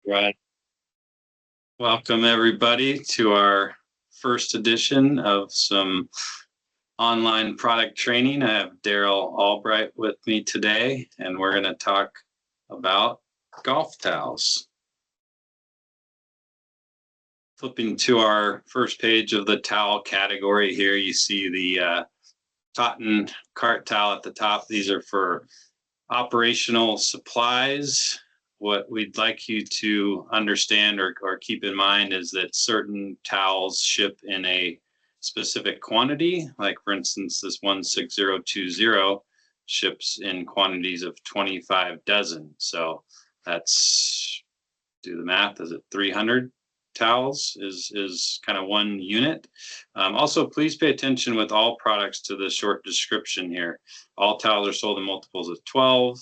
Right. Welcome everybody to our first edition of some online product training. I have Daryl Albright with me today, and we're going to talk about golf towels. Flipping to our first page of the towel category here, you see the cotton cart towel at the top. These are for operational supplies. What we'd like you to understand or keep in mind is that certain towels ship in a specific quantity. Like for instance, this 16020 ships in quantities of 25 dozen. So that's, do the math, is it 300 towels is kind of one unit. Also, please pay attention with all products to the short description here. All towels are sold in multiples of 12.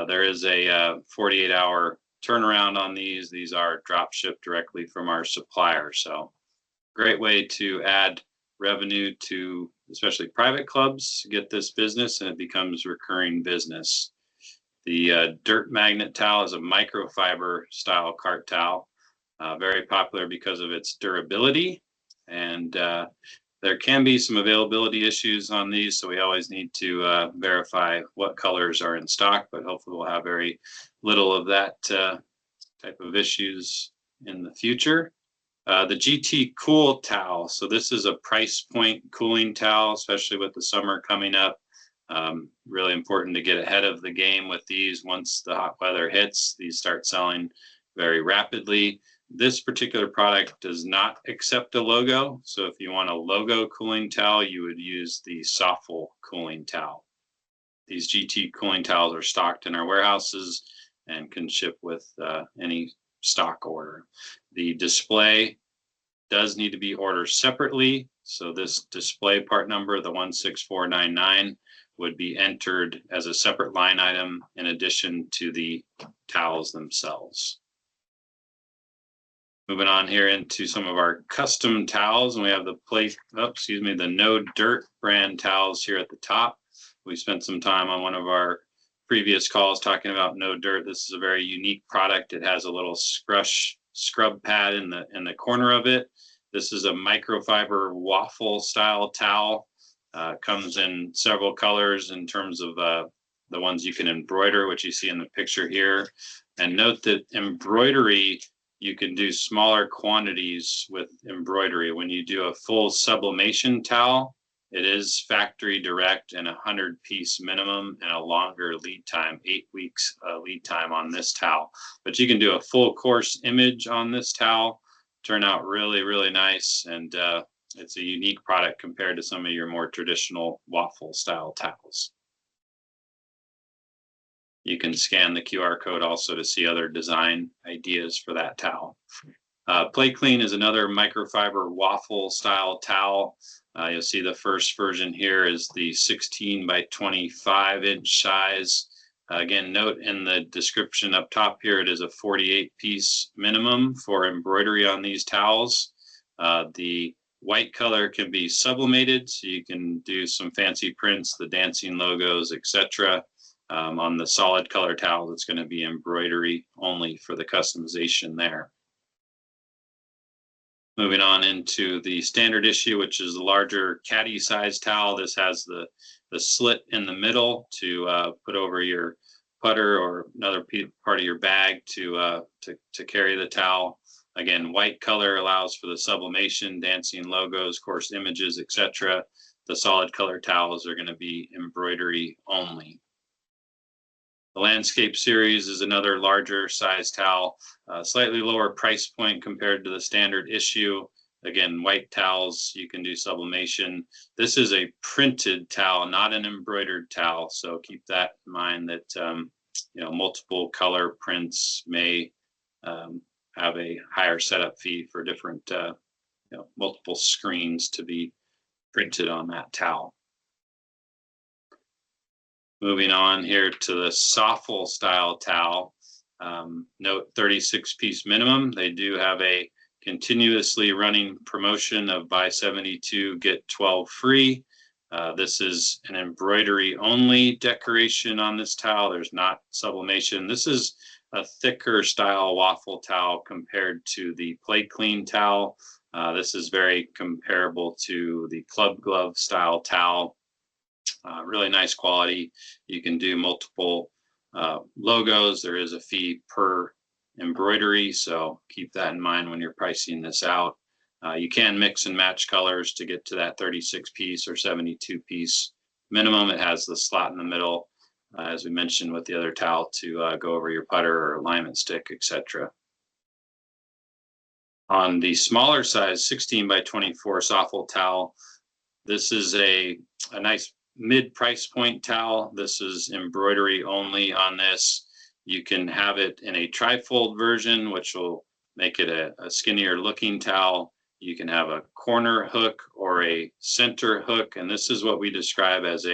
There is a 48-hour turnaround on these. These are drop shipped directly from our supplier. So great way to add revenue to especially private clubs to get this business, and it becomes recurring business. The dirt magnet towel is a microfiber style cart towel. Very popular because of its durability, and there can be some availability issues on these, so we always need to verify what colors are in stock, but hopefully we'll have very little of that type of issues in the future. The GT Cool Towel, so this is a price point cooling towel, especially with the summer coming up. Really important to get ahead of the game with these. Once the hot weather hits, these start selling very rapidly. This particular product does not accept a logo. So if you want a logo cooling towel, you would use the Soffle cooling towel. These GT cooling towels are stocked in our warehouses and can ship with any stock order. The display does need to be ordered separately. So this display part number, the 16499, would be entered as a separate line item in addition to the towels themselves. Moving on here into some of our custom towels, and we have the No Dirt brand towels here at the top. We spent some time on one of our previous calls talking about No Dirt. This is a very unique product. It has a little scrub pad in the corner of it. This is a microfiber waffle style towel. Comes in several colors in terms of the ones you can embroider, which you see in the picture here. And note that embroidery, you can do smaller quantities with embroidery. When you do a full sublimation towel, it is factory direct and 100-piece minimum and a longer lead time, 8 weeks lead time on this towel. But you can do a full course image on this towel, turn out really, really nice, and it's a unique product compared to some of your more traditional waffle style towels. You can scan the QR code also to see other design ideas for that towel. Play Clean is another microfiber waffle style towel. You'll see the first version here is the 16 by 25 inch size. Again, note in the description up top here, it is a 48-piece minimum for embroidery on these towels. The white color can be sublimated, so you can do some fancy prints, the dancing logos, etc. On the solid color towels, it's going to be embroidery only for the customization there. Moving on into the standard issue, which is the larger caddy size towel. This has the slit in the middle to put over your putter or another part of your bag to carry the towel. Again, white color allows for the sublimation, dancing logos, course images, etc. The solid color towels are going to be embroidery only. The Landscape series is another larger size towel, slightly lower price point compared to the standard issue. Again, white towels, you can do sublimation. This is a printed towel, not an embroidered towel. So keep that in mind that multiple color prints may have a higher setup fee for different multiple screens to be printed on that towel. Moving on here to the Soffle style towel. Note 36-piece minimum. They do have a continuously running promotion of buy 72, get 12 free. This is an embroidery only decoration on this towel. There's not sublimation. This is a thicker style waffle towel compared to the plate clean towel. This is very comparable to the club glove style towel. Really nice quality. You can do multiple logos. There is a fee per embroidery, so keep that in mind when you're pricing this out. You can mix and match colors to get to that 36 piece or 72 piece minimum. It has the slot in the middle, as we mentioned with the other towel, to go over your putter or alignment stick, etc. On the smaller size 16 by 24 softball towel, this is a nice mid price point towel. This is embroidery only on this. You can have it in a trifold version, which will make it a skinnier looking towel. You can have a corner hook or a center hook, and this is what we describe as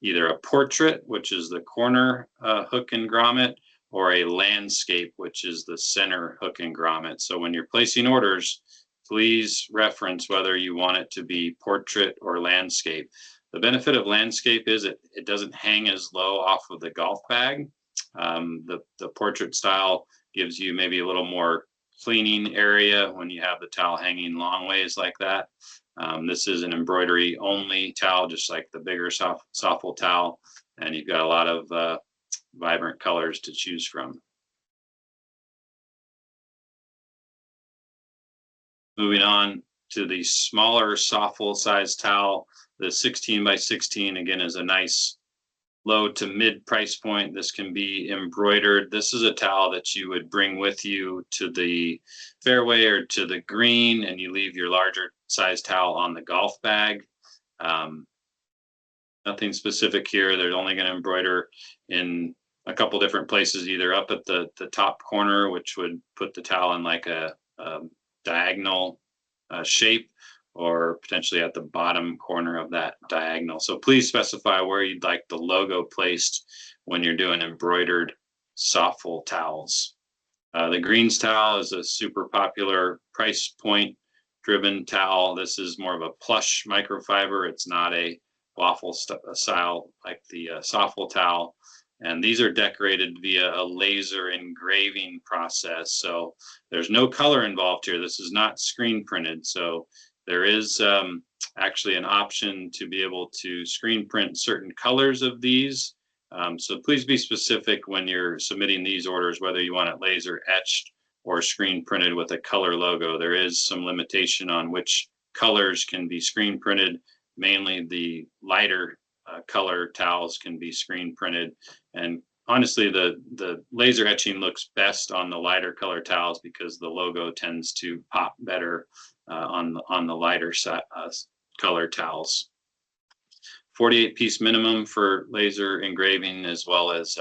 either a portrait, which is the corner hook and grommet, or a landscape, which is the center hook and grommet. So when you're placing orders, please reference whether you want it to be portrait or landscape. The benefit of landscape is it doesn't hang as low off of the golf bag. The portrait style gives you maybe a little more cleaning area when you have the towel hanging long ways like that. This is an embroidery only towel, just like the bigger softball towel, and you've got a lot of vibrant colors to choose from. Moving on to the smaller softball size towel, the 16 by 16 again is a nice low to mid price point. This can be embroidered. This is a towel that you would bring with you to the fairway or to the green, and you leave your larger size towel on the golf bag. Nothing specific here. They're only going to embroider in a couple different places, either up at the top corner, which would put the towel in like a diagonal shape, or potentially at the bottom corner of that diagonal. So please specify where you'd like the logo placed when you're doing embroidered softball towels. The greens towel is a super popular price point driven towel. This is more of a plush microfiber. It's not a waffle style like the softball towel. And these are decorated via a laser engraving process. So there's no color involved here. This is not screen printed. So there is actually an option to be able to screen print certain colors of these. So please be specific when you're submitting these orders, whether you want it laser etched or screen printed with a color logo. There is some limitation on which colors can be screen printed. Mainly the lighter color towels can be screen printed. And honestly, the laser etching looks best on the lighter color towels because the logo tends to pop better on the lighter color towels. 48 piece minimum for laser engraving, as well as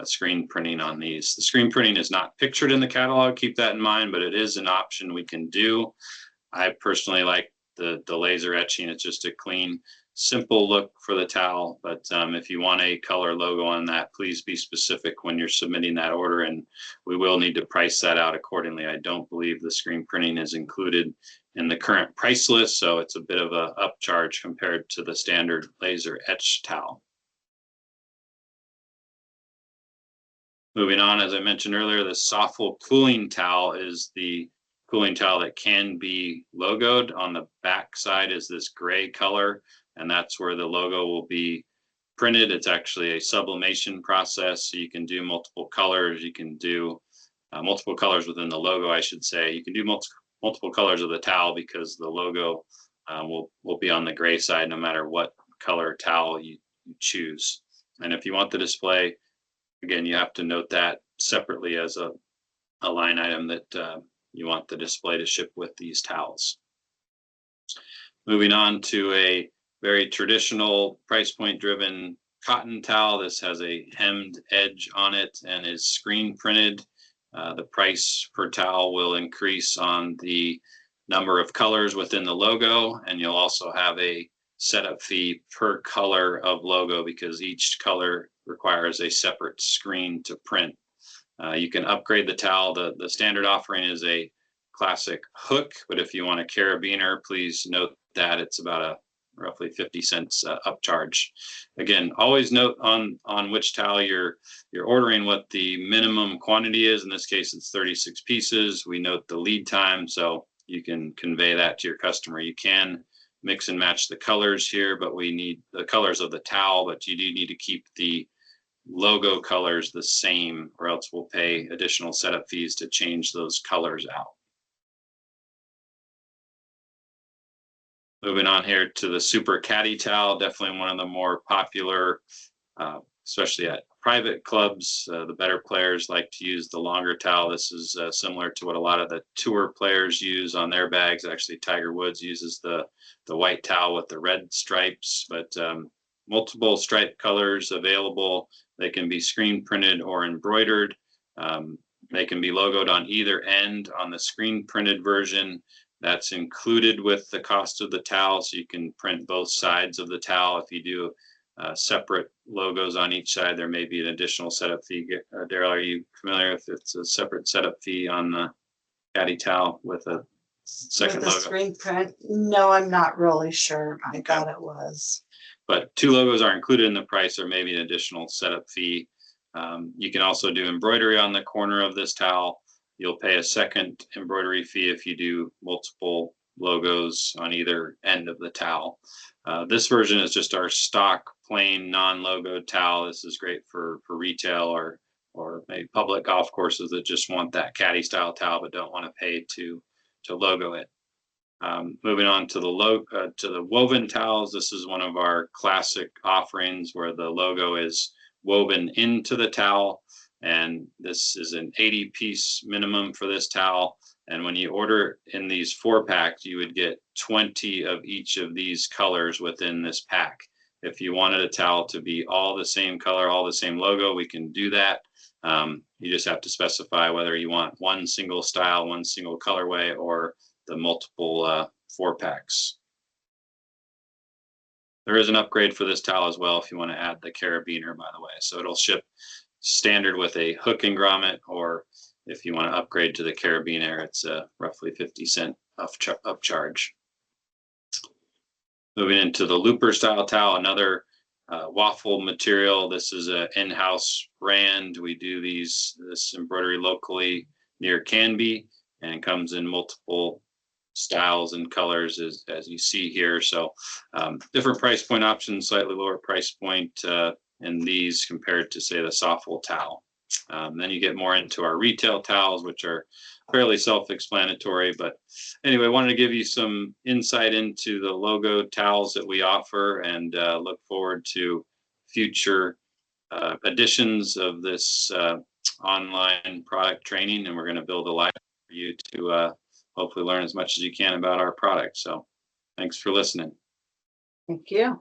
screen printing on these. The screen printing is not pictured in the catalog, keep that in mind, but it is an option we can do. I personally like the laser etching. It's just a clean, simple look for the towel. But if you want a color logo on that, please be specific when you're submitting that order, and we will need to price that out accordingly. I don't believe the screen printing is included in the current price list, so it's a bit of a upcharge compared to the standard laser etch towel. Moving on, as I mentioned earlier, the softball cooling towel is the cooling towel that can be logoed. On the back side is this gray color, and that's where the logo will be printed. It's actually a sublimation process, so you can do multiple colors. You can do multiple colors within the logo, I should say. You can do multiple colors of the towel because the logo will be on the gray side no matter what color towel you choose. And if you want the display, again, you have to note that separately as a line item that you want the display to ship with these towels. Moving on to a very traditional price point driven cotton towel. This has a hemmed edge on it and is screen printed. The price per towel will increase on the number of colors within the logo, and you'll also have a setup fee per color of logo because each color requires a separate screen to print. You can upgrade the towel. The standard offering is a classic hook, but if you want a carabiner, please note that it's about roughly 50 cents upcharge. Again, always note on which towel you're ordering what the minimum quantity is. In this case, it's 36 pieces. We note the lead time, so you can convey that to your customer. You can mix and match the colors here, but we need the colors of the towel, but you do need to keep the logo colors the same, or else we'll pay additional setup fees to change those colors out. Moving on here to the Super Caddy towel, definitely one of the more popular, especially at private clubs. The better players like to use the longer towel. This is similar to what a lot of the tour players use on their bags. Actually, Tiger Woods uses the white towel with the red stripes, but multiple stripe colors available. They can be screen printed or embroidered. They can be logoed on either end. On the screen printed version, that's included with the cost of the towel, so you can print both sides of the towel. If you do separate logos on each side, there may be an additional setup fee. Daryl, are you familiar if it's a separate setup fee on the caddy towel with a second with the logo? Screen print? No, I'm not really sure. I thought it was. But two logos are included in the price, or maybe an additional setup fee. You can also do embroidery on the corner of this towel. You'll pay a second embroidery fee if you do multiple logos on either end of the towel. This version is just our stock plain non-logo towel. This is great for retail or maybe public golf courses that just want that caddy style towel but don't want to pay to logo it. Moving on to the woven towels. This is one of our classic offerings where the logo is woven into the towel, and this is an 80-piece minimum for this towel. And when you order in these 4-packs, you would get 20 of each of these colors within this pack. If you wanted a towel to be all the same color, all the same logo, we can do that. You just have to specify whether you want one single style, one single colorway, or the multiple 4-packs. There is an upgrade for this towel as well if you want to add the carabiner, by the way. So it'll ship standard with a hook and grommet, or if you want to upgrade to the carabiner, it's a roughly 50 cent upcharge. Moving into the looper style towel, another waffle material. This is an in-house brand. We do this embroidery locally near Canby, and it comes in multiple styles and colors as you see here. So different price point options, slightly lower price point in these compared to, say, the softwool towel. Then you get more into our retail towels, which are fairly self-explanatory. But anyway, I wanted to give you some insight into the logo towels that we offer, and look forward to future editions of this online product training. And we're going to build a library for you to hopefully learn as much as you can about our product. So thanks for listening. Thank you.